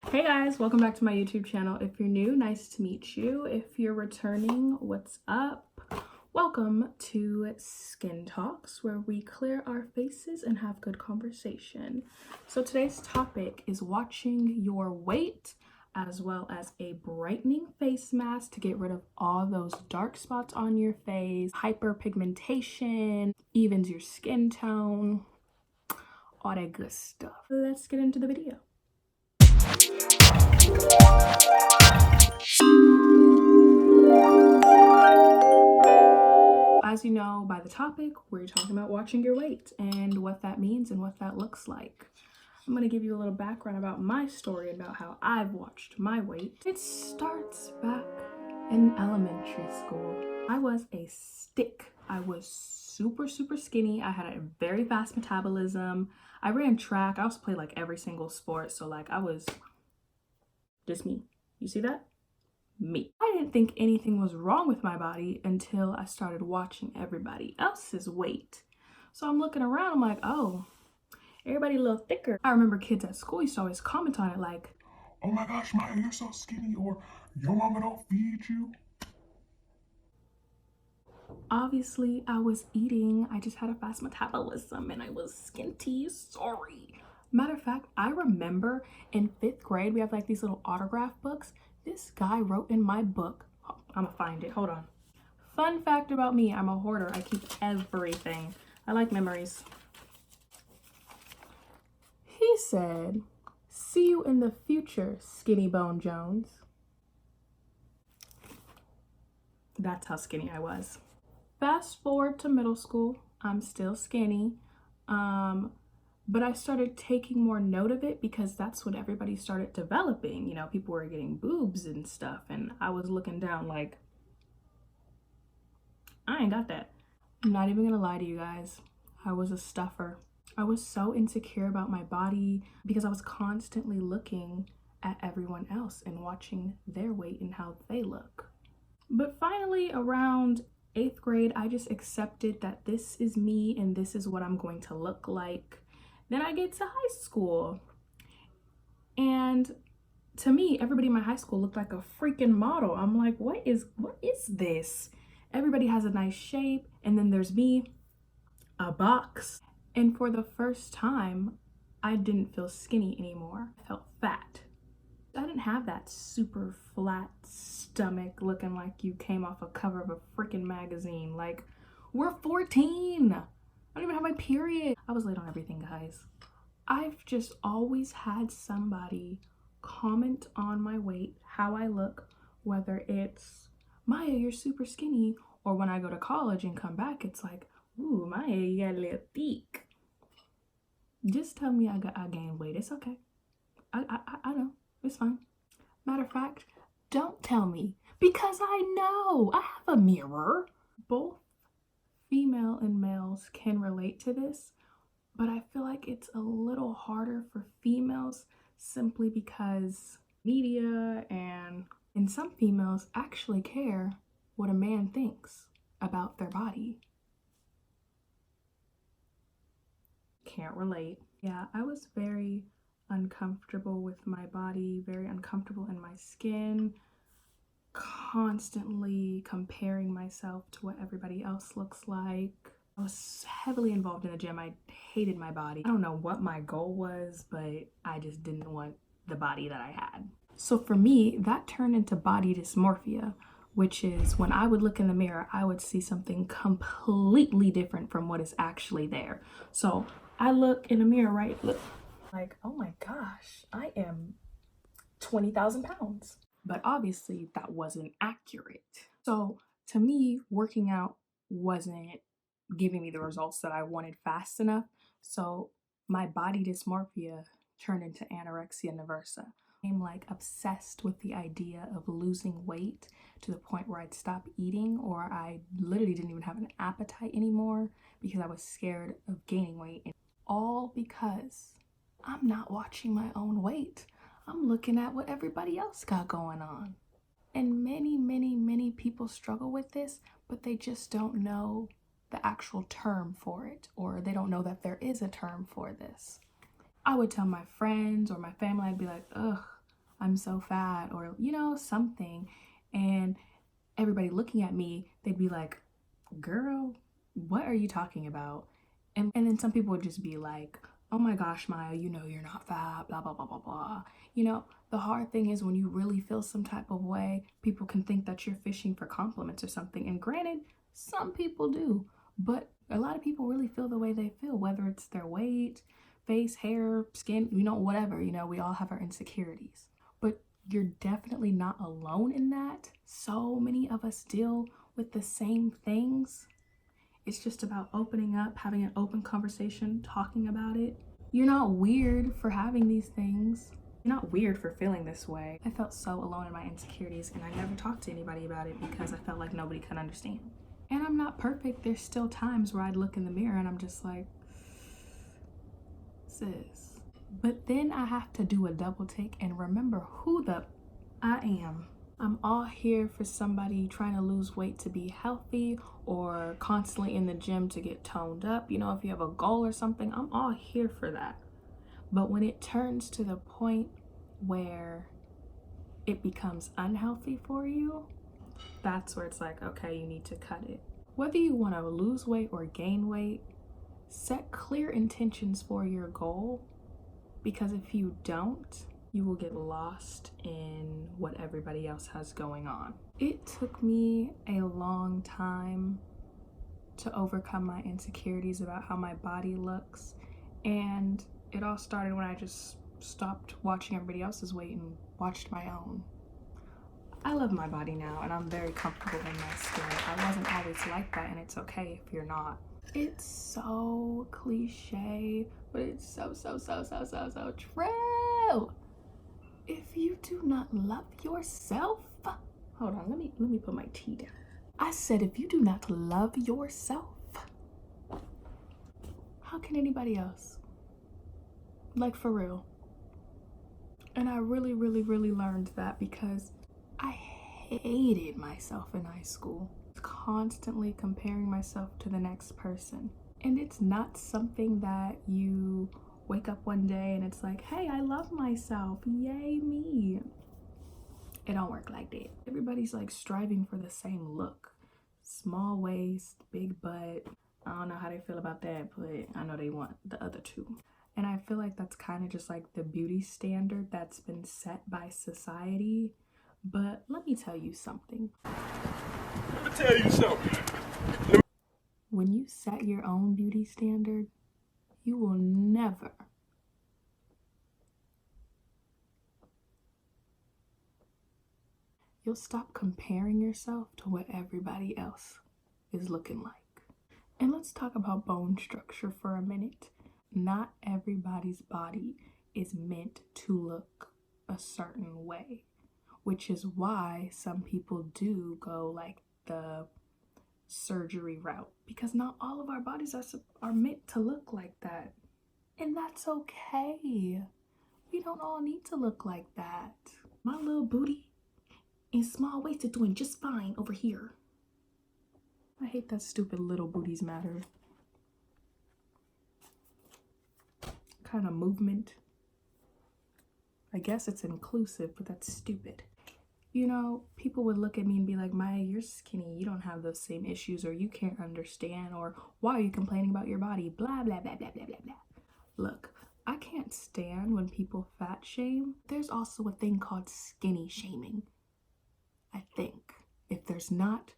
Hey guys, welcome back to my YouTube channel. If you're new, nice to meet you. If you're returning, what's up? Welcome to Skin Talks, where we clear our faces and have good conversation. So today's topic is watching your weight, as well as a brightening face mask to get rid of all those dark spots on your face, hyperpigmentation, evens your skin tone, all that good stuff. Let's get into the video. As you know by the topic, we're talking about watching your weight and what that means and what that looks like. I'm going to give you a little background about my story, about how I've watched my weight. It starts back in elementary school. I was a stick. I was super skinny. I had a very fast metabolism. I ran track. I also played like every single sport. So like I was just me. You see that? Me. I didn't think anything was wrong with my body until I started watching everybody else's weight. So I'm looking around, I'm like, oh, everybody a little thicker. I remember kids at school used to always comment on it like, oh my gosh, Maya, you're so skinny, or your mama don't feed you. Obviously I was eating, I just had a fast metabolism and I was skinty, sorry. Matter of fact, I remember in 5th grade, we have like these little autograph books. This guy wrote in my book, I'm gonna find it, hold on. Fun fact about me, I'm a hoarder. I keep everything. I like memories. He said, "See you in the future, Skinny Bone Jones." That's how skinny I was. Fast forward to middle school, I'm still skinny. But I started taking more note of it because that's when everybody started developing. You know, people were getting boobs and stuff, and I was looking down like, I ain't got that. I'm not even gonna lie to you guys. I was a stuffer. I was so insecure about my body because I was constantly looking at everyone else and watching their weight and how they look. But finally, around 8th grade, I just accepted that this is me and this is what I'm going to look like. Then I get to high school. And to me, everybody in my high school looked like a freaking model. I'm like, what is this? Everybody has a nice shape, and then there's me, a box. And for the first time, I didn't feel skinny anymore. I felt fat. I didn't have that super flat stomach looking like you came off a cover of a freaking magazine. Like, we're 14. I don't even have my period. I was late on everything, guys. I've just always had somebody comment on my weight, how I look, whether it's, Maya, you're super skinny, or when I go to college and come back, it's like, ooh, Maya, you got a little thick. Just tell me I gained weight. It's okay. I know. It's fine. Matter of fact, don't tell me because I know. I have a mirror. Both female and males can relate to this, but I feel like it's a little harder for females simply because media and some females actually care what a man thinks about their body. Can't relate. Yeah, I was very uncomfortable with my body, very uncomfortable in my skin, constantly comparing myself to what everybody else looks like. I was heavily involved in the gym. I hated my body. I don't know what my goal was, but I just didn't want the body that I had. So for me, that turned into body dysmorphia, which is when I would look in the mirror, I would see something completely different from what is actually there. So I look in the mirror, right? Look, like, oh my gosh, I am 20,000 pounds. But obviously that wasn't accurate. So to me, working out wasn't giving me the results that I wanted fast enough. So my body dysmorphia turned into anorexia nervosa. I'm like obsessed with the idea of losing weight to the point where I'd stop eating, or I literally didn't even have an appetite anymore because I was scared of gaining weight. And all because I'm not watching my own weight. I'm looking at what everybody else got going on. And many people struggle with this, but they just don't know the actual term for it, or they don't know that there is a term for this. I would tell my friends or my family, I'd be like, ugh, I'm so fat, or, you know, something. And everybody looking at me, they'd be like, girl, what are you talking about? And then some people would just be like, oh my gosh, Maya, you know you're not fat, blah, blah, blah, blah, blah. You know, the hard thing is when you really feel some type of way, people can think that you're fishing for compliments or something. And granted, some people do, but a lot of people really feel the way they feel, whether it's their weight, face, hair, skin, you know, whatever. You know, we all have our insecurities. But you're definitely not alone in that. So many of us deal with the same things. It's just about opening up, having an open conversation, talking about it. You're not weird for having these things. You're not weird for feeling this way. I felt so alone in my insecurities, and I never talked to anybody about it because I felt like nobody could understand. And I'm not perfect. There's still times where I'd look in the mirror and I'm just like, sis. But then I have to do a double take and remember who the I am. I'm all here for somebody trying to lose weight to be healthy, or constantly in the gym to get toned up. You know, if you have a goal or something, I'm all here for that. But when it turns to the point where it becomes unhealthy for you, that's where it's like, okay, you need to cut it. Whether you want to lose weight or gain weight, set clear intentions for your goal, because if you don't, you will get lost in what everybody else has going on. It took me a long time to overcome my insecurities about how my body looks, and it all started when I just stopped watching everybody else's weight and watched my own. I love my body now, and I'm very comfortable in my skin. I wasn't always like that, and it's okay if you're not. It's so cliche, but it's so true. If you do not love yourself, hold on, let me put my tea down. I said, if you do not love yourself, how can anybody else? Like, for real. And I really learned that because I hated myself in high school. Constantly comparing myself to the next person. And it's not something that you wake up one day and it's like, hey, I love myself, yay me. It don't work like that. Everybody's like striving for the same look. Small waist, big butt. I don't know how they feel about that, but I know they want the other two. And I feel like that's kind of just like the beauty standard that's been set by society. But let me tell you something. When you set your own beauty standard, you will never you'll stop comparing yourself to what everybody else is looking like. And let's talk about bone structure for a minute. Not everybody's body is meant to look a certain way, which is why some people do go like the surgery route, because not all of our bodies are meant to look like that. And that's okay. We don't all need to look like that. My little booty and small waist are doing just fine over here. I hate that stupid little booties matter kind of movement. I guess it's inclusive, but that's stupid. You know, people would look at me and be like, Maya, you're skinny, you don't have those same issues, or you can't understand, or why are you complaining about your body, blah, blah, blah, blah, blah, blah, blah. Look, I can't stand when people fat shame. There's also a thing called skinny shaming. I think. If there's not,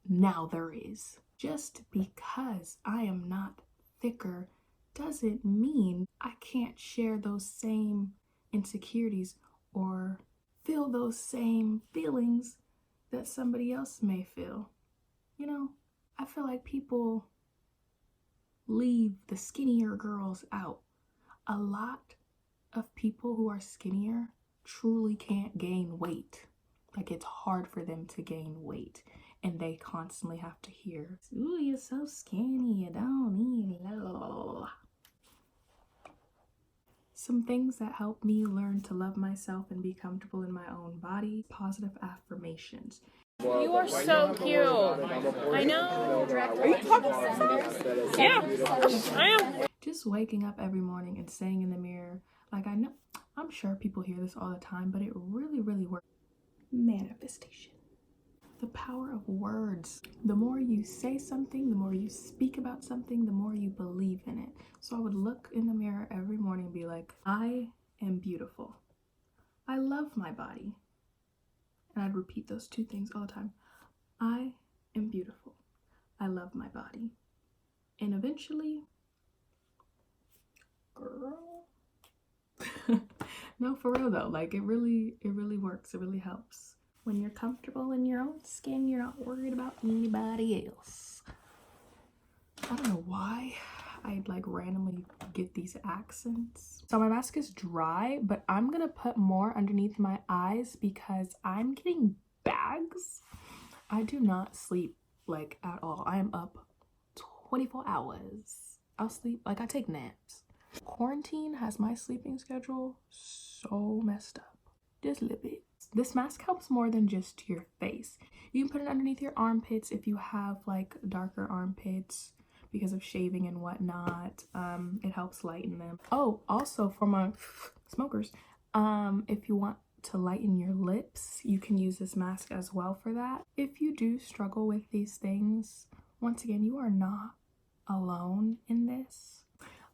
now there is. Just because I am not thicker doesn't mean I can't share those same insecurities or feel those same feelings that somebody else may feel. You know, I feel like people leave the skinnier girls out. A lot of people who are skinnier truly can't gain weight. Like, it's hard for them to gain weight, and they constantly have to hear, ooh, you're so skinny, you don't need it. Some things that help me learn to love myself and be comfortable in my own body: positive affirmations. You are so cute. I know. Are you talking to yourself? Yeah, I am. Just waking up every morning and saying in the mirror, like, I know I'm sure people hear this all the time, but it really, really works. Manifestation. The power of words. The more you say something, the more you speak about something, the more you believe in it. So I would look in the mirror every morning and be like, I am beautiful. I love my body. And I'd repeat those two things all the time. I am beautiful. I love my body. And eventually, girl. No, for real though. Like it really works. It really helps. When you're comfortable in your own skin, you're not worried about anybody else. I don't know why I'd like randomly get these accents. So my mask is dry, but I'm gonna put more underneath my eyes because I'm getting bags. I do not sleep like at all. I am up 24 hours. I'll sleep, like I take naps. Quarantine has my sleeping schedule so messed up. Just a little bit. This mask helps more than just your face. You can put it underneath your armpits if you have like darker armpits because of shaving and whatnot. It helps lighten them. Oh, also for my smokers, if you want to lighten your lips, you can use this mask as well for that. If you do struggle with these things, once again, you are not alone in this.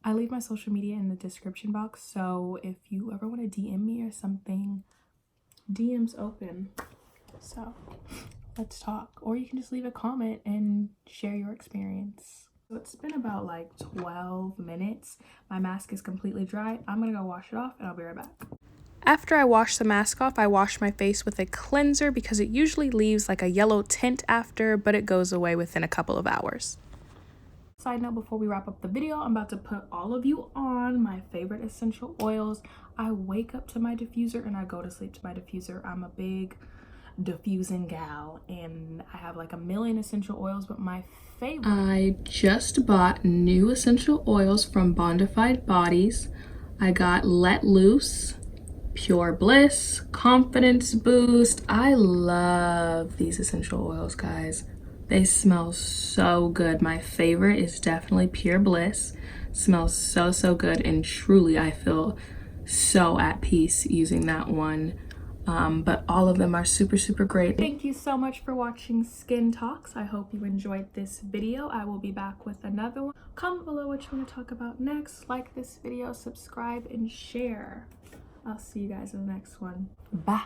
I leave my social media in the description box, so if you ever want to DM me or something, DM's open. So let's talk. Or you can just leave a comment and share your experience. So it's been about like 12 minutes. My mask is completely dry. I'm gonna go wash it off and I'll be right back. After I wash the mask off, I wash my face with a cleanser because it usually leaves like a yellow tint after, but it goes away within a couple of hours. Side note, before we wrap up the video, I'm about to put all of you on my favorite essential oils. I wake up to my diffuser and I go to sleep to my diffuser. I'm a big diffusing gal and I have like a million essential oils, but my favorite, I just bought new essential oils from Bondified Bodies. I got Let Loose, Pure Bliss, Confidence Boost. I love these essential oils, guys. They smell so good. My favorite is definitely Pure Bliss. Smells so good, and truly I feel so at peace using that one. But all of them are super great. Thank you so much for watching Skin Talks. I hope you enjoyed this video. I will be back with another one. Comment below what you want to talk about next. Like this video, subscribe, and share. I'll see you guys in the next one. Bye.